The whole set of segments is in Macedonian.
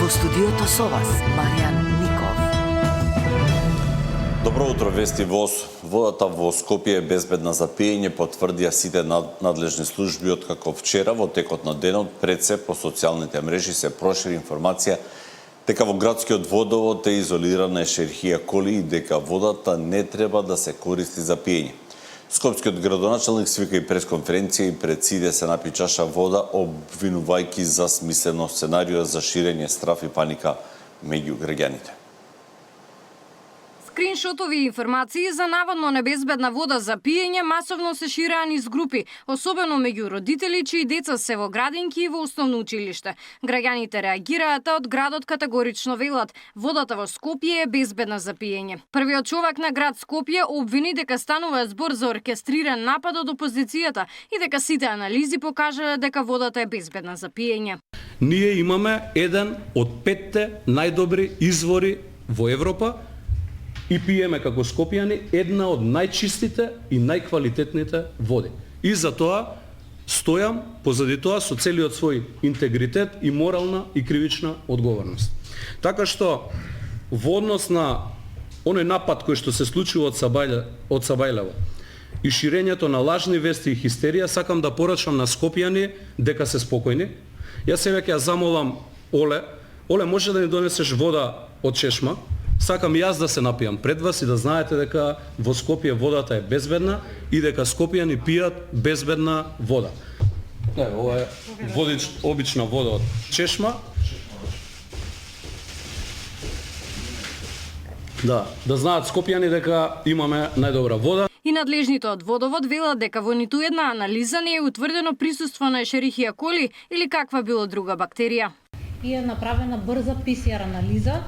Во студиото со вас, Маријан Ников. Добро утро, вести ВОС. Водата во Скопје е безбедна за пиење, потврдија сите надлежни служби, откако вчера во текот на денот пред се по социјалните мрежи се прошири информација дека во градскиот водовод е изолирана ешерихија коли и дека водата не треба да се користи за пиење. Скопскиот градоначалник свика и пресконференција и пред сите се напи чаша вода, обвинувајќи за смислено сценарио за ширење страф и паника меѓу граѓаните. Скриншотови информации за наводно небезбедна вода за пиење масовно се ширеа низ групи, особено меѓу родители чии деца се во градинки и во основно училиште. Граѓаните реагираат, од градот категорично велат: водата во Скопје е безбедна за пиење. Првиот човек на град Скопје обвини дека станува збор за оркестриран напад од опозицијата и дека сите анализи покажале дека водата е безбедна за пиење. Ние имаме еден од 5 најдобри извори во Европа и пиеме како скопјани една од најчистите и најквалитетните води. И за тоа стојам позади тоа со целиот свој интегритет и морална и кривична одговорност. Така што во однос на оној напад кој што се случи од Сабајлево и ширењето на лажни вести и хистерија, сакам да порачам на скопјани дека се спокојни. Јас сега ќе ја замолам Оле, може да ни донесеш вода од чешма? Сакам јас да се напијам пред вас и да знаете дека во Скопје водата е безбедна и дека скопјани пијат безбедна вода. Ова е обична вода од чешма. Да знаат скопјани дека имаме најдобра вода. И надлежните од водовод велат дека во ниту една анализа не е утврдено присуство на ешерихија коли или каква било друга бактерија. И е направена брза PCR анализа.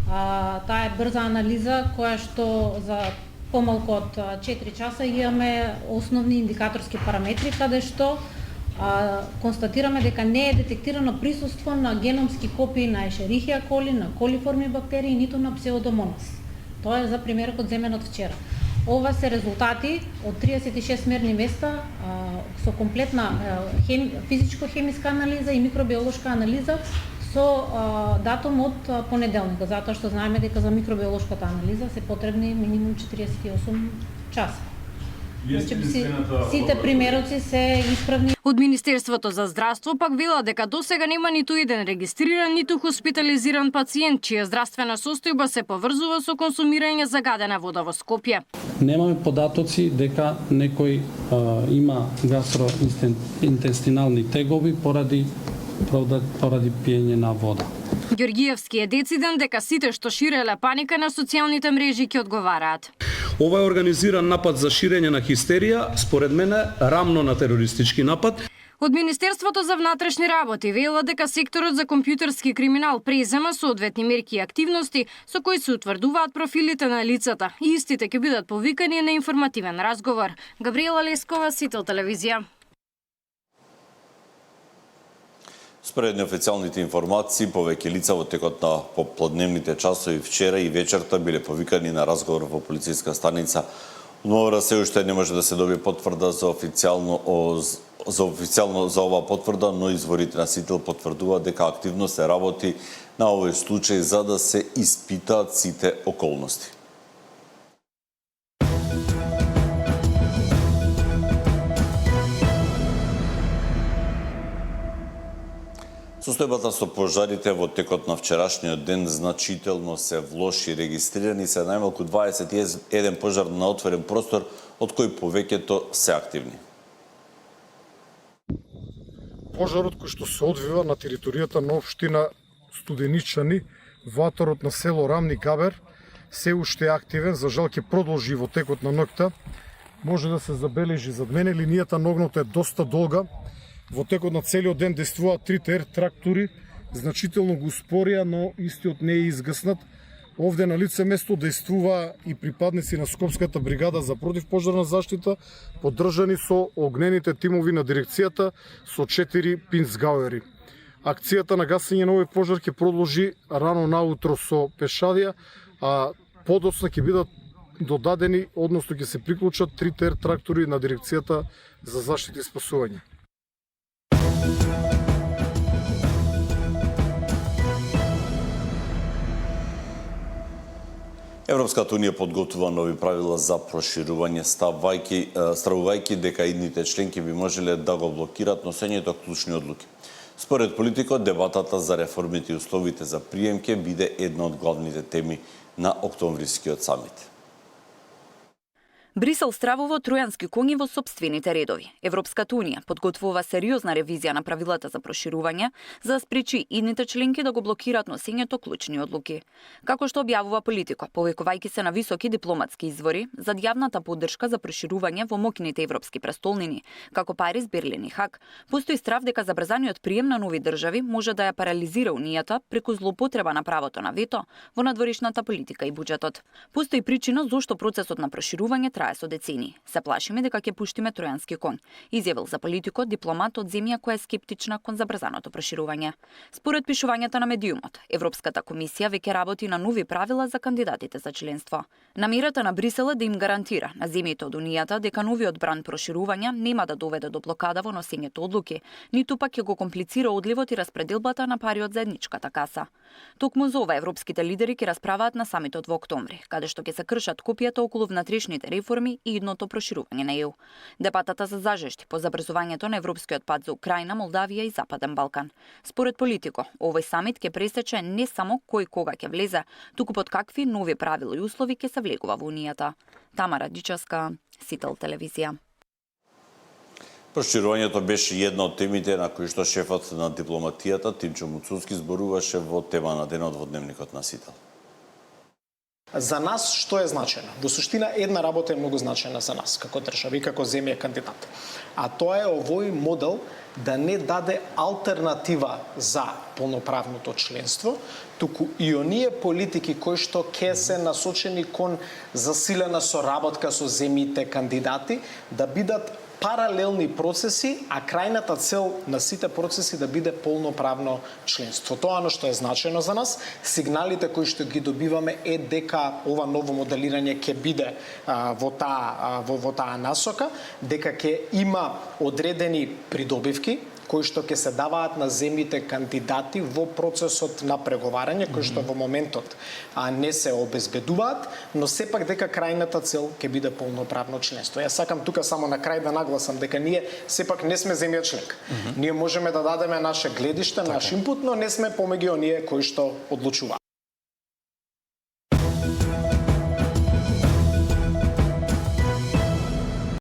Таа е брза анализа која што за помалку од 4 часа имаме основни индикаторски параметри каде што констатираме дека не е детектирано присуство на геномски копии на ешерихија коли, на колиформи бактерии, ниту на псевдомонас. Тоа е за примерот земен од вчера. Ова се резултати од 36 мерни места со комплетна физичко-хемиска анализа и микробиолошка анализа со датум од понеделникот, затоа што знаеме дека за микробиолошката анализа се потребни минимум 48 часа. Сите примероци се исправни. Од Министерството за здравство пак вела дека досега нема ниту еден регистриран, ниту хоспитализиран пациент чија здравствена состојба се поврзува со консумирање загадена вода во Скопје. Немаме податоци дека некој има гастроинтестинални тегови поради пиење на вода. Ѓоргиевски е дециден дека сите што ширеле паника на социјалните мрежи ќе одговараат. Ова е организиран напад за ширење на хистерија, според мене рамно на терористички напад. Од Министерството за внатрешни работи вела дека секторот за компјутерски криминал презема соодветни мерки и активности со кои се утврдуваат профилите на лицата и истите ќе бидат повикани на информативен разговор. Габриела Лескова, Сител телевизија. Според неофицијалните информации, повеќе лица во текот на попладневните часови вчера и вечерта биле повикани на разговор во полициска станица. Но се уште не може да се добие потврда за официјално за оваа потврда, но изворите на Сител потврдуваат дека активно се работи на овој случај за да се испитаат сите околности. Состојбата со пожарите во текот на вчерашниот ден значително се влоши. Регистрирани се најмалку 21 пожар на отворен простор, од кои повеќето се активни. Пожарот кој што се одвива на територијата на општина Студеничани, ваторот на село Рамни Габер, се уште е активен, за жал ќе продолжи во текот на ноќта. Може да се забележи зад мене линијата на огнот е доста долга. Во текот на целиот ден действуваат 3 трактори, значително го успорија, но истиот не е изгаснат. Овде на лице место действува и припадници на Скопската бригада за противпожарна заштита, поддржани со огнените тимови на дирекцијата со 4 пинцгауери. Акцијата на гасење на овој пожар ќе продолжи рано наутро со пешадија, а подоцна ќе бидат додадени, односно ќе се приклучат 3 трактори на дирекцијата за заштита и спасување. Европската унија подготвува нови правила за проширување, стравувајќи дека идните членки би можеле да го блокираат носењето клучни одлуки. Според Политико, дебатата за реформите и условите за прием ќе биде една од главните теми на октомврискиот самит. Брисел стравува тројански коњи во сопствените редови. Европската унија подготвува сериозна ревизија на правилата за проширување за да спречи идните членки да го блокираат носењето клучни одлуки. Како што објавува Политико, повикувајќи се на високи дипломатски извори за јавната поддршка за проширување во моќните европски престолнини, како Париз, Берлин и Хаг, постои страв дека забрзаниот прием на нови држави може да ја парализира унијата преку злоупотреба на правото на вето во надворешната политика и буџетот. Постои причина зошто процесот на проширување трае со децени. Се плашиме дека ќе пуштиме тројански конј, изјавил за Политико дипломат од земја која е скептична кон забрзаното проширување. Според пишувањата на медиумот, Европската комисија веќе работи на нови правила за кандидатите за членство. Намерата на Брисел е да им гарантира на земјите од унијата дека новиот бранд проширување нема да доведе до блокада во носењето одлуки, ниту пак ќе го комплицира одливот и распределбата на пари од заедничката каса. Токму за ова европските лидери ќе расправаат на самитот во октомври, каде што ќе се кршат копијата околу внатрешните реформи и идното проширување на ЕУ. Дебатата се зажешти по забрзувањето на европскиот пат за Украина, Молдавија и Западен Балкан. Според Политико, овој самит ќе пресече не само кој кога ќе влезе, туку под какви нови правила и услови ќе се влегува во унијата. Тамара Дичевска, Сител телевизија. Проширувањето беше една од темите на кои што шефот на дипломатијата Тимчо Муцунски зборуваше во тема на денот во дневникот на Сител. За нас што е значено? Во суштина една работа е многу значена за нас како држава и како земја кандидат. А тоа е овој модел да не даде алтернатива за полноправното членство, туку и оние политики кои што ќе се насочени кон засилена соработка со земјите кандидати да бидат паралелни процеси, а крајната цел на сите процеси да биде полноправно членство. Тоа е што е значено за нас. Сигналите кои што ги добиваме е дека ова ново моделирање ќе биде во таа насока, дека ќе има одредени придобивки кои што ќе се даваат на земјите кандидати во процесот на преговарање, кои што во моментот не се обезбедуваат, но сепак дека крајната цел ќе биде полноправно членство. Јас сакам тука само на крај да нагласам дека ние сепак не сме земја членка. Ние можеме да дадеме наше гледиште, наш инпут, но не сме помеѓу оние кои што одлучуваат.